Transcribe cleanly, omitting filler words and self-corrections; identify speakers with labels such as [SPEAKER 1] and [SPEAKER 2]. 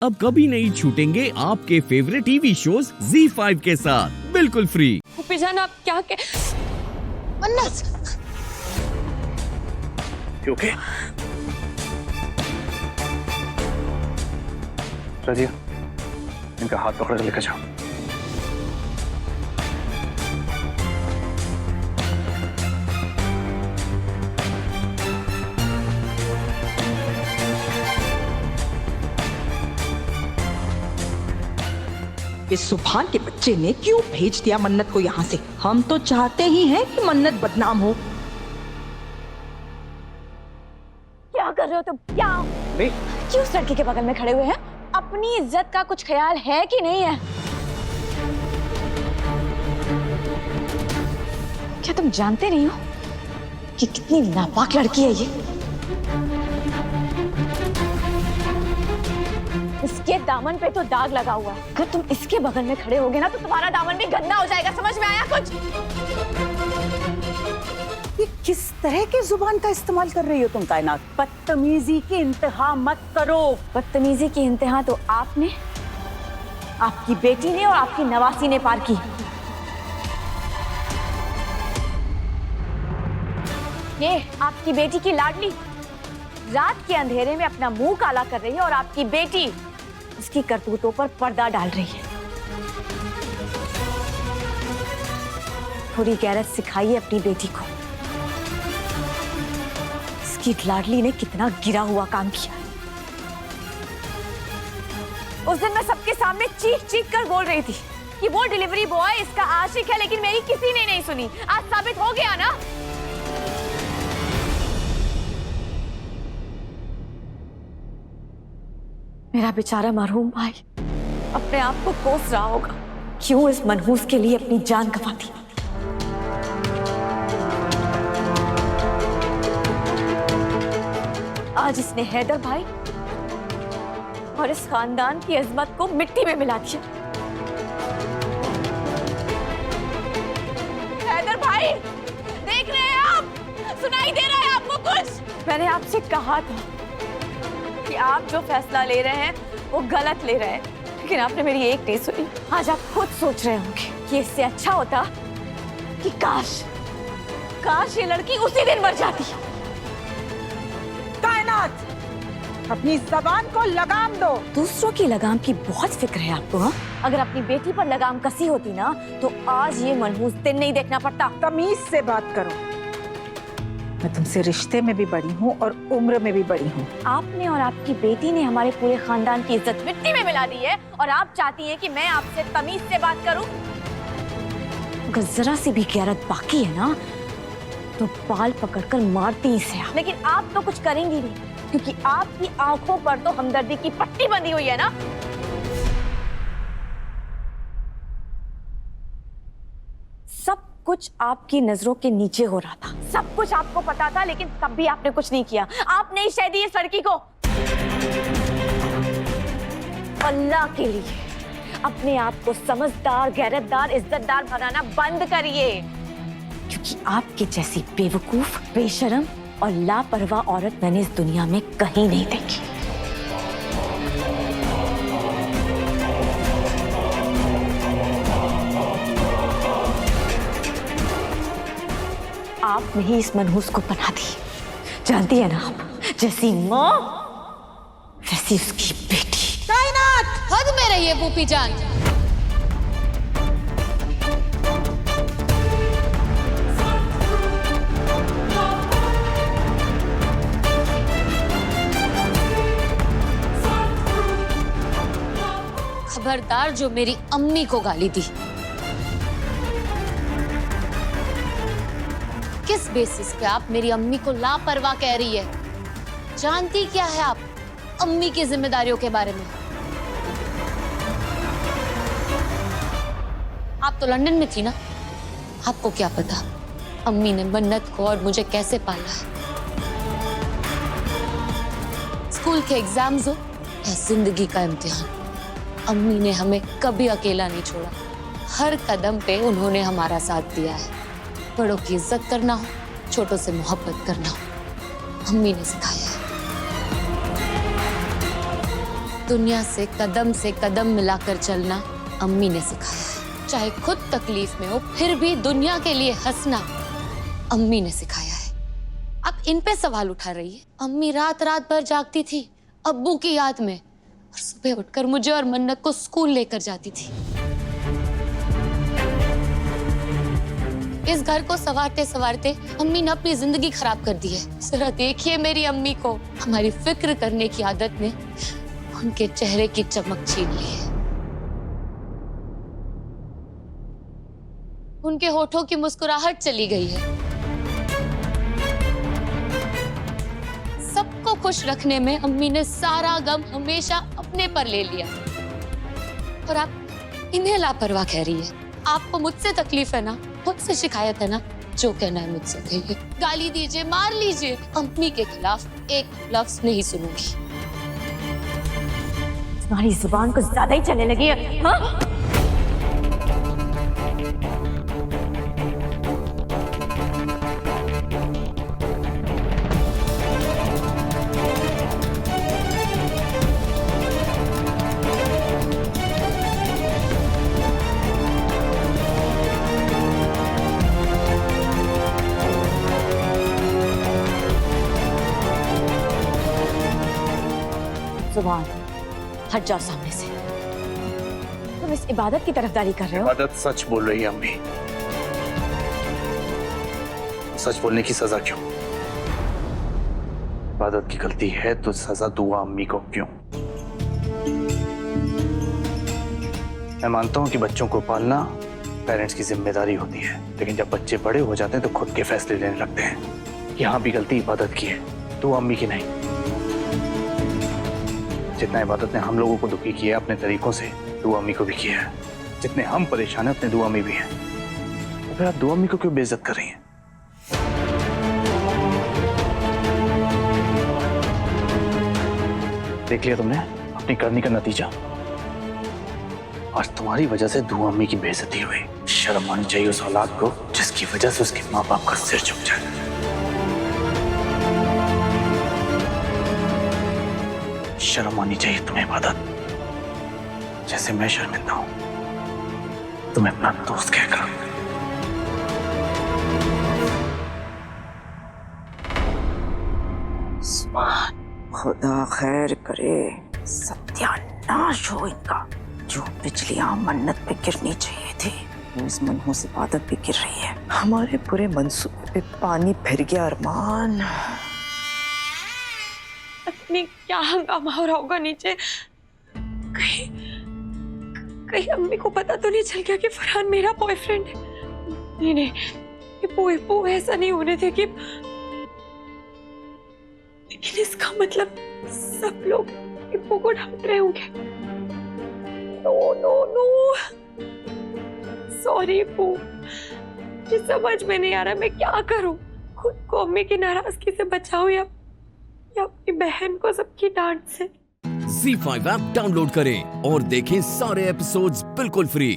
[SPEAKER 1] अब कभी नहीं छूटेंगे आपके फेवरेट टीवी शोज ZEE5 के साथ बिल्कुल फ्री।
[SPEAKER 2] फूफी जान आप क्या
[SPEAKER 3] मन्नत
[SPEAKER 4] ओके रजिया, इनका हाथ पकड़ कर लेकर जाओ।
[SPEAKER 3] इस सुभान के बच्चे ने क्यों भेज दिया मन्नत को यहाँ से? हम तो चाहते ही हैं कि मन्नत बदनाम हो।
[SPEAKER 2] क्या कर रहे हो तुम? क्या क्यों उस लड़की के बगल में खड़े हुए हैं? अपनी इज्जत का कुछ ख्याल है कि नहीं है? क्या तुम जानते नहीं हो कि कितनी नापाक लड़की है ये? इसके दामन पे तो दाग लगा हुआ है। अगर तुम इसके बगल में खड़े होगे ना तो तुम्हारा दामन भी गंदा हो जाएगा। समझ में आया कुछ?
[SPEAKER 5] ये किस तरह की जुबान का इस्तेमाल कर रही हो तुम कायनात? बदतमीजी की इंतहा मत करो।
[SPEAKER 2] बदतमीजी की इंतहा तो आपने, आपकी बेटी ने और आपकी नवासी ने पार की। ये आपकी बेटी की लाडली रात के अंधेरे में अपना मुंह काला कर रही है और आपकी बेटी इसकी करतूतों पर पर्दा डाल रही है। थोड़ी गैरत सिखाइए अपनी बेटी को। इसकी लाडली ने कितना गिरा हुआ काम किया। उस दिन मैं सबके सामने चीख चीख कर बोल रही थी कि वो डिलीवरी बॉय इसका आशिक है, लेकिन मेरी किसी ने नहीं सुनी। आज साबित हो गया ना। मेरा बेचारा मरहूम भाई अपने आप को कोस रहा होगा, क्यों इस मनहूस के लिए अपनी जान गंवा दी। आज इसने हैदर भाई और इस खानदान की अजमत को मिट्टी में मिला दिया। हैदर भाई, देख रहे हैं आप? सुनाई दे रहा है आपको कुछ? मैंने आपसे कहा था कि आप जो फैसला ले रहे हैं वो गलत ले रहे हैं, लेकिन आपने मेरी एक नहीं सुनी। आज आप खुद सोच रहे होंगे कि इससे अच्छा होता कि काश ये लड़की उसी दिन मर जाती।
[SPEAKER 5] कायनात, अपनी जबान को लगाम दो।
[SPEAKER 2] दूसरों की लगाम की बहुत फिक्र है आपको, हाँ? अगर अपनी बेटी पर लगाम कसी होती ना तो आज ये मनहूस दिन नहीं देखना पड़ता।
[SPEAKER 5] तमीज से बात करो। मैं तुमसे रिश्ते में भी बड़ी हूँ और उम्र में भी बड़ी हूँ।
[SPEAKER 2] आपने और आपकी बेटी ने हमारे पूरे खानदान की इज्जत मिट्टी में मिला दी है और आप चाहती हैं कि मैं आपसे तमीज से बात करूं? अगर जरा सी भी गैरत बाकी है ना तो बाल पकड़कर मारती इसे। लेकिन आप तो कुछ करेंगी नहीं, क्योंकि आपकी आंखों पर तो हमदर्दी की पट्टी बंधी हुई है ना। सब कुछ आपकी नजरों के नीचे हो रहा था, सब कुछ आपको पता था, लेकिन तब भी आपने कुछ नहीं किया। आपने ही शह दी इस लड़की को। अल्लाह के लिए अपने आप को समझदार, गैरतदार, इज्जतदार बनाना बंद करिए, क्योंकि आपके जैसी बेवकूफ, बेशरम और लापरवाह औरत मैंने इस दुनिया में कहीं नहीं देखी। आपने ही इस मनहूस को बना दी। जानती है ना आप, जैसी माँ वैसी उसकी बेटी।
[SPEAKER 3] कायनात,
[SPEAKER 6] हद में रहिए फूफी जान। खबरदार जो मेरी अम्मी को गाली दी। किस बेसिस पे आप मेरी अम्मी को लापरवाह कह रही है? जानती क्या है आप अम्मी की जिम्मेदारियों के बारे में? आप तो लंदन में थी ना, आपको क्या पता अम्मी ने मन्नत को और मुझे कैसे पाला है। स्कूल के एग्जाम्स हो या जिंदगी का इम्तिहान, अम्मी ने हमें कभी अकेला नहीं छोड़ा। हर कदम पे उन्होंने हमारा साथ दिया है। बड़ों की इज्जत करना हो, छोटों से मोहब्बत करना हो, अम्मी ने सिखाया है। दुनिया से कदम मिलाकर चलना अम्मी ने सिखाया है। चाहे खुद तकलीफ में हो फिर भी दुनिया के लिए हंसना अम्मी ने सिखाया है। अब इन पे सवाल उठा रही है। अम्मी रात रात भर जागती थी अब्बू की याद में और सुबह उठकर मुझे और मन्नत को स्कूल लेकर जाती थी। इस घर को संवारते संवारते अम्मी ने अपनी जिंदगी खराब कर दी है। जरा देखिए मेरी अम्मी को, हमारी फिक्र करने की आदत ने उनके चेहरे की चमक छीन ली है। उनके होठों की मुस्कुराहट चली गई है। सबको खुश रखने में अम्मी ने सारा गम हमेशा अपने पर ले लिया और आप इन्हें लापरवाह कह रही है। आपको मुझसे तकलीफ है ना, मुझसे शिकायत है ना, जो कहना है मुझसे कहिए। गाली दीजिए, मार लीजिए, अम्मी के खिलाफ एक लफ्ज नहीं सुनूंगी।
[SPEAKER 2] तुम्हारी जुबान कुछ ज्यादा ही चलने लगी है, हाँ? जुबान हट जाओ सामने से। तुम इस इबादत की तरफदारी कर रहे हो।
[SPEAKER 4] इबादत सच बोल रही है अम्मी। सच बोलने की सजा क्यों? इबादत की गलती है तो सजा दुआ अम्मी को क्यों? मैं मानता हूं कि बच्चों को पालना पेरेंट्स की जिम्मेदारी होती है, लेकिन जब बच्चे बड़े हो जाते हैं तो खुद के फैसले लेने लगते हैं। यहाँ भी गलती इबादत की है, दुआ अम्मी की नहीं। जितना इबादत ने हम लोगों को दुखी किया अपने तरीकों से, दुआ अम्मी को भी किया है। जितने हम परेशान हैं उतने दुआ अम्मी भी हैं। तो फिर आप दुआ अम्मी को क्यों बेइज्जत कर रही हैं? देख लिया तुमने अपनी करनी का नतीजा। आज तुम्हारी वजह से दुआ अम्मी की बेइज्जती हुई। शर्म आनी चाहिए उस औलाद को जिसकी वजह से उसके माँ बाप का सिर झुक जाए। शर्म आनी चाहिए तुम्हें इबादत, जैसे मैं शर्मिंदा हूं तुम्हें अपना दोस्त कहकर।
[SPEAKER 3] खुदा खैर करे, सत्यानाश हो इनका। जो बिजलियां मन्नत पे गिरनी चाहिए थी वो इस मनहूस से इबादत पे गिर रही है। हमारे पूरे मंसूबे पे पानी फिर गया अरमान।
[SPEAKER 2] नहीं, क्या हंगामा हो रहा होगा नीचे? कहीं कहीं अम्मी को पता तो नहीं चल गया कि फरहान मेरा बॉयफ्रेंड है? नहीं नहीं, ये ऐसा नहीं होने थे कि। लेकिन इसका मतलब सब लोग इप्पो को ढूंढ रहे होंगे। नो नो नो, सॉरी इप्पो, मुझे समझ में नहीं आ रहा मैं क्या करूं। खुद को अम्मी की नाराजगी से बचाऊं या अपनी बहन को सबकी डांट से।
[SPEAKER 1] ZEE5 ऐप डाउनलोड करें और देखें सारे एपिसोड्स बिल्कुल फ्री।